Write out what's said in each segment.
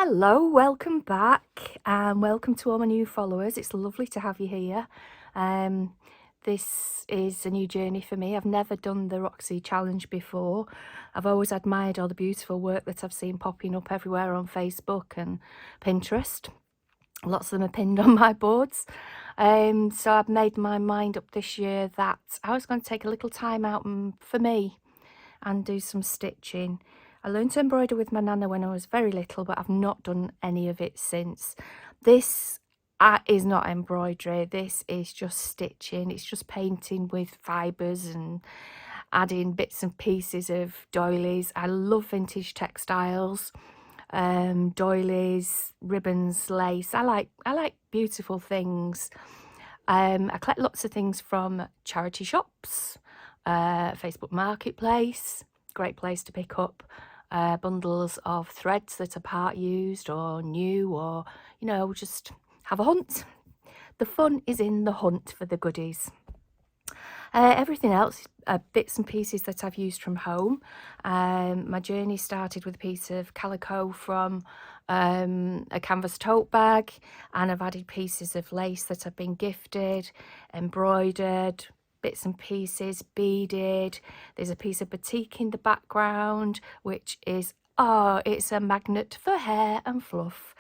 Hello, welcome back, and welcome to all my new followers. It's lovely to have you here. This is a new journey for me. I've never done the Roxy challenge before. I've always admired all the beautiful work that I've seen popping up everywhere on Facebook and Pinterest. Lots of them are pinned on my boards. So I've made my mind up this year that I was going to take a little time out for me and do some stitching. I learned to embroider with my nana when I was very little, but I've not done any of it since. This is not embroidery, this is just stitching. It's just painting with fibres and adding bits and pieces of doilies. I love vintage textiles, doilies, ribbons, lace. I like beautiful things. I collect lots of things from charity shops, Facebook Marketplace, great place to pick up bundles of threads that are part used or new, or just have a hunt. The fun is in the hunt for the goodies. Everything else bits and pieces that I've used from home. My journey started with a piece of calico from a canvas tote bag, and I've added pieces of lace that have been gifted, embroidered, bits and pieces, beaded. There's a piece of batik in the background, which is, it's a magnet for hair and fluff,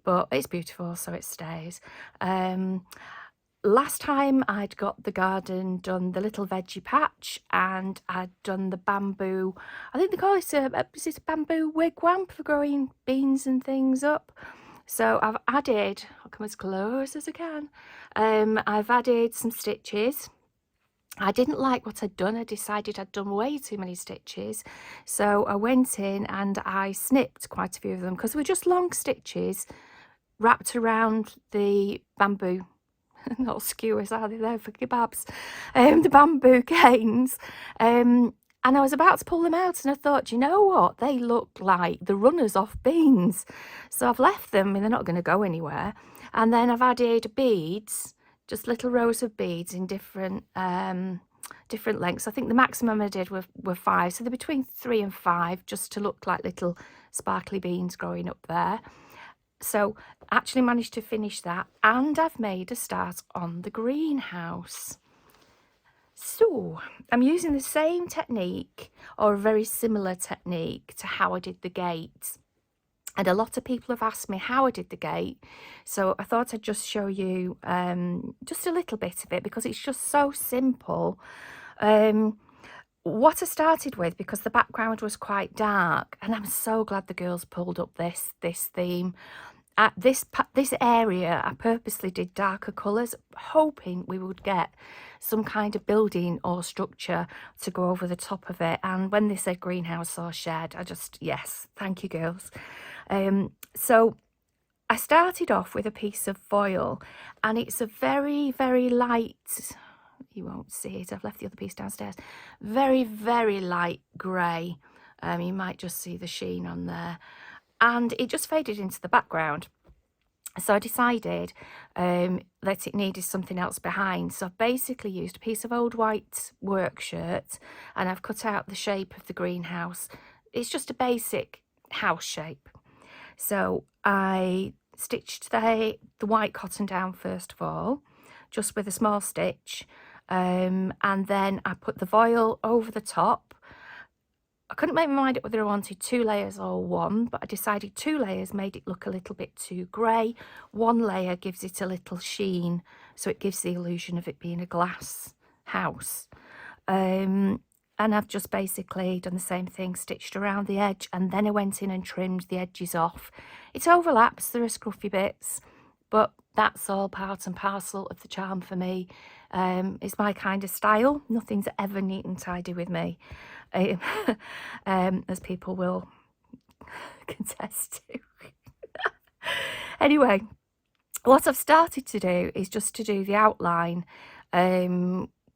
but it's beautiful, so it stays. Last time I'd got the garden done, the little veggie patch, and I'd done the bamboo, I think they call it is it a bamboo wigwam for growing beans and things up. So I've added, I'll come as close as I can, I've added some stitches. I didn't like what I'd done. I decided I'd done way too many stitches. So I went in and I snipped quite a few of them because they were just long stitches wrapped around the bamboo, not skewers, are they? There for kebabs. The bamboo canes. And I was about to pull them out and I thought, you know what? They look like the runners off beans. So I've left them and they're not going to go anywhere. And then I've added beads, just little rows of beads in different lengths. I think the maximum I did were 5, so they're between 3 and 5, just to look like little sparkly beans growing up there. So actually managed to finish that, and I've made a start on the greenhouse. So I'm using the same technique, or a very similar technique, to how I did the gate. And a lot of people have asked me how I did the gate, so I thought I'd just show you just a little bit of it, because it's just so simple. What I started with, because the background was quite dark, and I'm so glad the girls pulled up this theme. At this area, I purposely did darker colours, hoping we would get some kind of building or structure to go over the top of it. And when they said greenhouse or shed, I just, yes, thank you, girls. So I started off with a piece of foil, and it's a very, very light, you won't see it, I've left the other piece downstairs, very, very light grey. You might just see the sheen on there. And it just faded into the background. So I decided that it needed something else behind. So I've basically used a piece of old white work shirt, and I've cut out the shape of the greenhouse. It's just a basic house shape. So I stitched the white cotton down first of all, just with a small stitch, and then I put the voile over the top. I couldn't make my mind up whether I wanted 2 layers or 1, but I decided 2 layers made it look a little bit too grey. 1 layer gives it a little sheen, so it gives the illusion of it being a glass house. And I've just basically done the same thing, stitched around the edge, and then I went in and trimmed the edges off. It overlaps, there are scruffy bits, but that's all part and parcel of the charm for me. It's my kind of style. Nothing's ever neat and tidy with me, as people will contest to. Anyway, what I've started to do is just to do the outline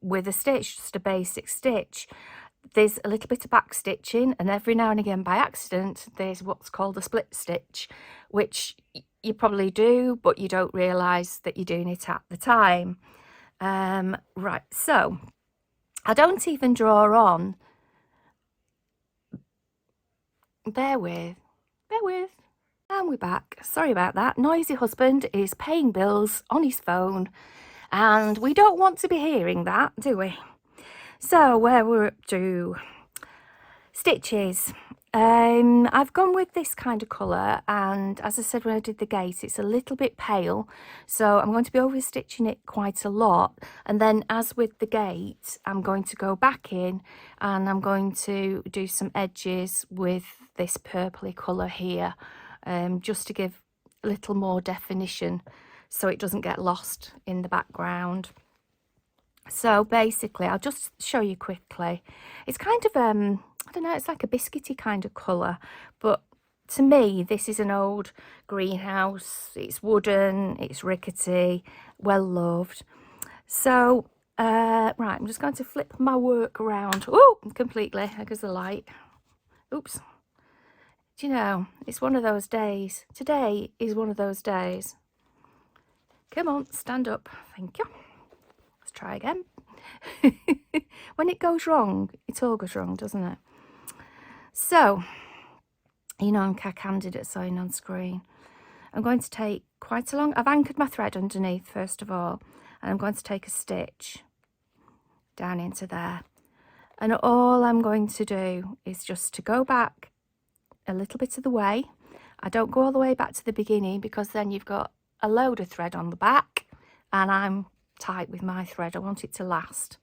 with a stitch, just a basic stitch. There's a little bit of back stitching, and every now and again by accident there's what's called a split stitch, which you probably do, but you don't realise that you're doing it at the time. Right, so I don't even draw on. Bear with. I'm we're back. Sorry about that. Noisy husband is paying bills on his phone, and we don't want to be hearing that, do we? So where we're up to, stitches. I've gone with this kind of colour, and as I said when I did the gate, it's a little bit pale, so I'm going to be over stitching it quite a lot. And then as with the gate, I'm going to go back in and I'm going to do some edges with this purpley colour here, just to give a little more definition so it doesn't get lost in the background. So basically, I'll just show you quickly. It's kind of, I don't know, it's like a biscuity kind of colour, but to me, this is an old greenhouse. It's wooden, it's rickety, well loved. So, right, I'm just going to flip my work around. Oh, completely, there goes the light. Oops. Do you know, it's one of those days. Today is one of those days. Come on, stand up. Thank you. Let's try again. When it goes wrong, it all goes wrong, doesn't it? So, you know, I'm candid at sewing on screen. I'm going to take quite a long, I've anchored my thread underneath first of all, and I'm going to take a stitch down into there. And all I'm going to do is just to go back a little bit of the way. I don't go all the way back to the beginning, because then you've got a load of thread on the back, and I'm tight with my thread. I want it to last.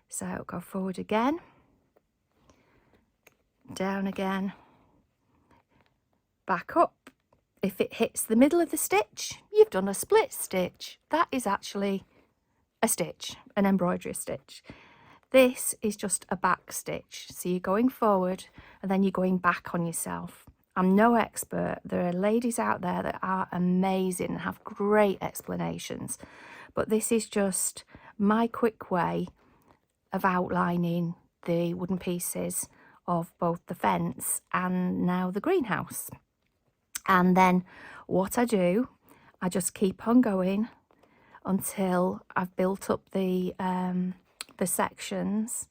So go forward again, down again, back up. If it hits the middle of the stitch, you've done a split stitch. That is actually a stitch, an embroidery stitch. This is just a back stitch. So you're going forward and then you're going back on yourself. I'm no expert. There are ladies out there that are amazing and have great explanations, but this is just my quick way of outlining the wooden pieces of both the fence and now the greenhouse. And then what I do, I just keep on going until I've built up the sections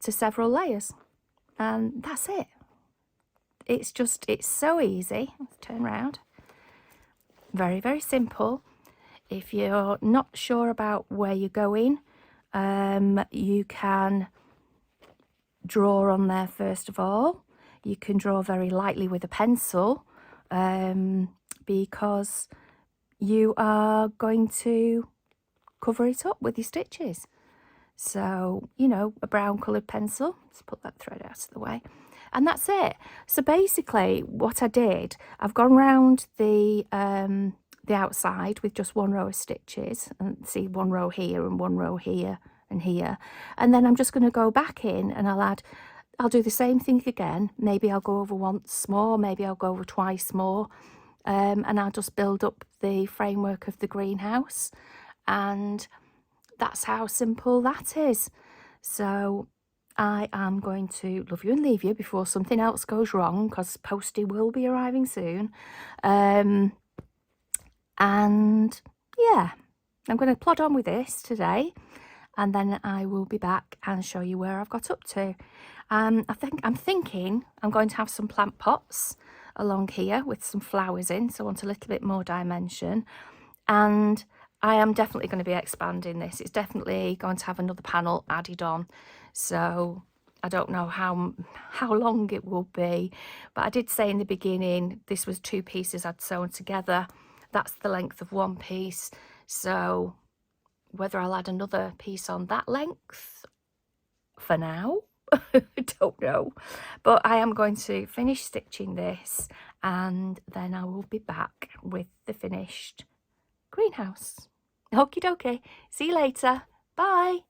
to several layers, and that's it. It's so easy. Let's turn around. Very, very simple. If you're not sure about where you're going, you can draw on there first of all. You can draw very lightly with a pencil, because you are going to cover it up with your stitches. So, you know, a brown coloured pencil. Let's put that thread out of the way. And that's it. So basically what I did, I've gone round the outside with just one row of stitches, and see one row here and one row here and here. And then I'm just going to go back in and I'll do the same thing again. Maybe I'll go over once more, maybe I'll go over twice more. And I'll just build up the framework of the greenhouse. And that's how simple that is. So I am going to love you and leave you before something else goes wrong, because Postie will be arriving soon. And yeah, I'm going to plod on with this today, and then I will be back and show you where I've got up to. I'm thinking I'm going to have some plant pots along here with some flowers in, so I want a little bit more dimension. And I am definitely going to be expanding this. It's definitely going to have another panel added on. So I don't know how long it will be, but I did say in the beginning this was 2 pieces I'd sewn together. That's the length of one piece. So whether I'll add another piece on that length for now, I don't know. But I am going to finish stitching this, and then I will be back with the finished greenhouse. Okie dokie. See you later. Bye.